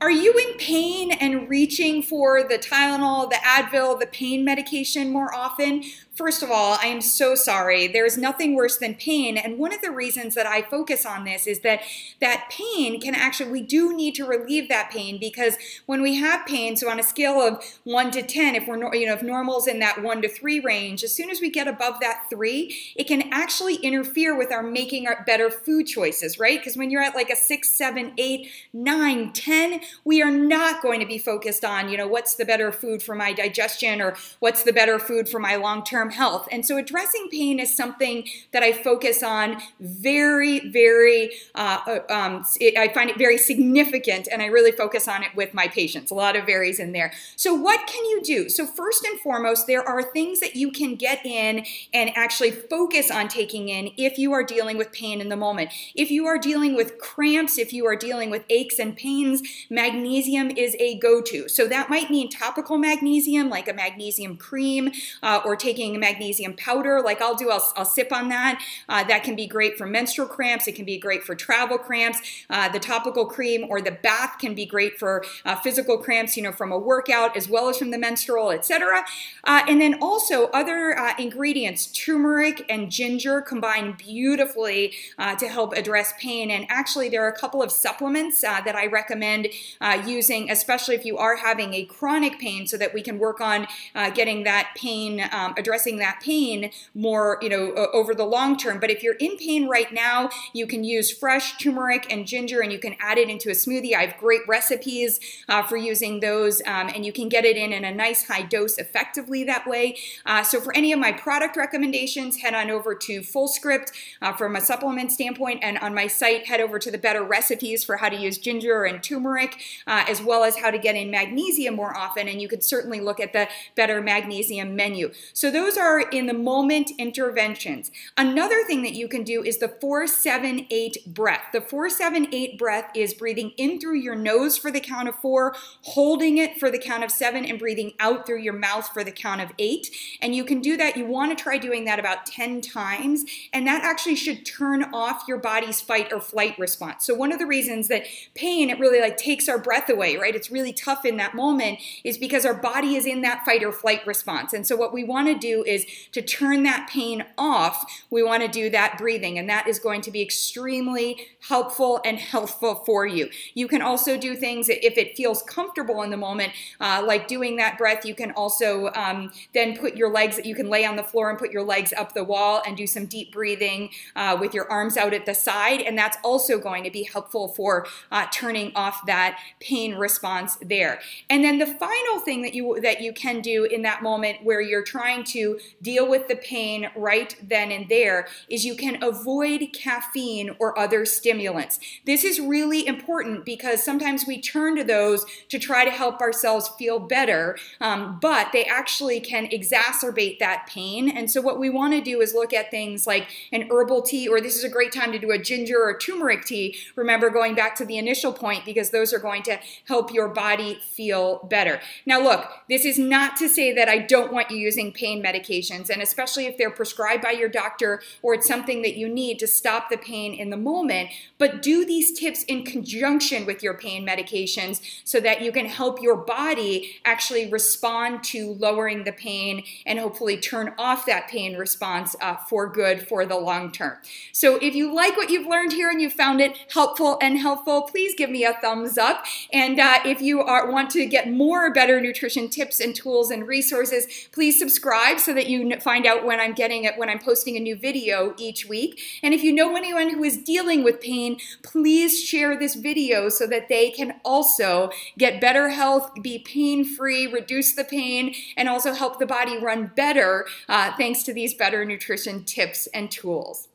Are you in pain and reaching for the Tylenol, the Advil, the pain medication more often? First of all, I am so sorry. There's nothing worse than pain. And one of the reasons that I focus on this is that pain can actually, we do need to relieve that pain, because when we have pain, so on a scale of 1 to 10, if we're, if normal's in that 1 to 3 range, as soon as we get above that 3, it can actually interfere with our making our better food choices, right? Because when you're at like a 6, 7, 8, 9, 10, we are not going to be focused on, what's the better food for my digestion, or what's the better food for my long-term health. And so addressing pain is something that I focus on very, very, I find it very significant, and I really focus on it with my patients. A lot of varies in there. So what can you do? So first and foremost, there are things that you can get in and actually focus on taking in if you are dealing with pain in the moment. If you are dealing with cramps, if you are dealing with aches and pains, magnesium is a go-to. So that might mean topical magnesium, like a magnesium cream, or taking magnesium powder like I'll do. I'll sip on that. That can be great for menstrual cramps. It can be great for travel cramps. The topical cream or the bath can be great for physical cramps, from a workout as well as from the menstrual, etc. And then also other ingredients, turmeric and ginger combine beautifully to help address pain. And actually there are a couple of supplements that I recommend using, especially if you are having a chronic pain, so that we can work on getting that pain, addressing that pain more, over the long term. But if you're in pain right now, you can use fresh turmeric and ginger, and you can add it into a smoothie. I have great recipes for using those, and you can get it in a nice high dose effectively that way. So for any of my product recommendations, head on over to Fullscript from a supplement standpoint, and on my site, head over to the better recipes for how to use ginger and turmeric, as well as how to get in magnesium more often, and you could certainly look at the better magnesium menu. So those are in the moment interventions. Another thing that you can do is the 4-7-8 breath. The 4-7-8 breath is breathing in through your nose for the count of 4, holding it for the count of 7, and breathing out through your mouth for the count of 8. And you can do that. You want to try doing that about 10 times, and that actually should turn off your body's fight or flight response. So one of the reasons that pain, it really takes our breath away, right? It's really tough in that moment, is because our body is in that fight or flight response. And so what we want to do is to turn that pain off. We want to do that breathing, and that is going to be extremely helpful and healthful for you. You can also do things if it feels comfortable in the moment, like doing that breath. You can also then put your legs, you can lay on the floor and put your legs up the wall and do some deep breathing with your arms out at the side, and that's also going to be helpful for turning off that pain response there. And then the final thing that you can do in that moment where you're trying to deal with the pain right then and there is you can avoid caffeine or other stimulants. This is really important because sometimes we turn to those to try to help ourselves feel better, but they actually can exacerbate that pain. And so what we want to do is look at things like an herbal tea, or this is a great time to do a ginger or turmeric tea. Remember, going back to the initial point, because those are going to help your body feel better. Now look, this is not to say that I don't want you using pain medications, and especially if they're prescribed by your doctor or it's something that you need to stop the pain in the moment, but do these tips in conjunction with your pain medications so that you can help your body actually respond to lowering the pain and hopefully turn off that pain response for good for the long term. So if you like what you've learned here and you found it helpful, please give me a thumbs up. And if you want to get more better nutrition tips and tools and resources, please subscribe so that you find out when I'm posting a new video each week. And if you know anyone who is dealing with pain, please share this video so that they can also get better health, be pain-free, reduce the pain, and also help the body run better thanks to these better nutrition tips and tools.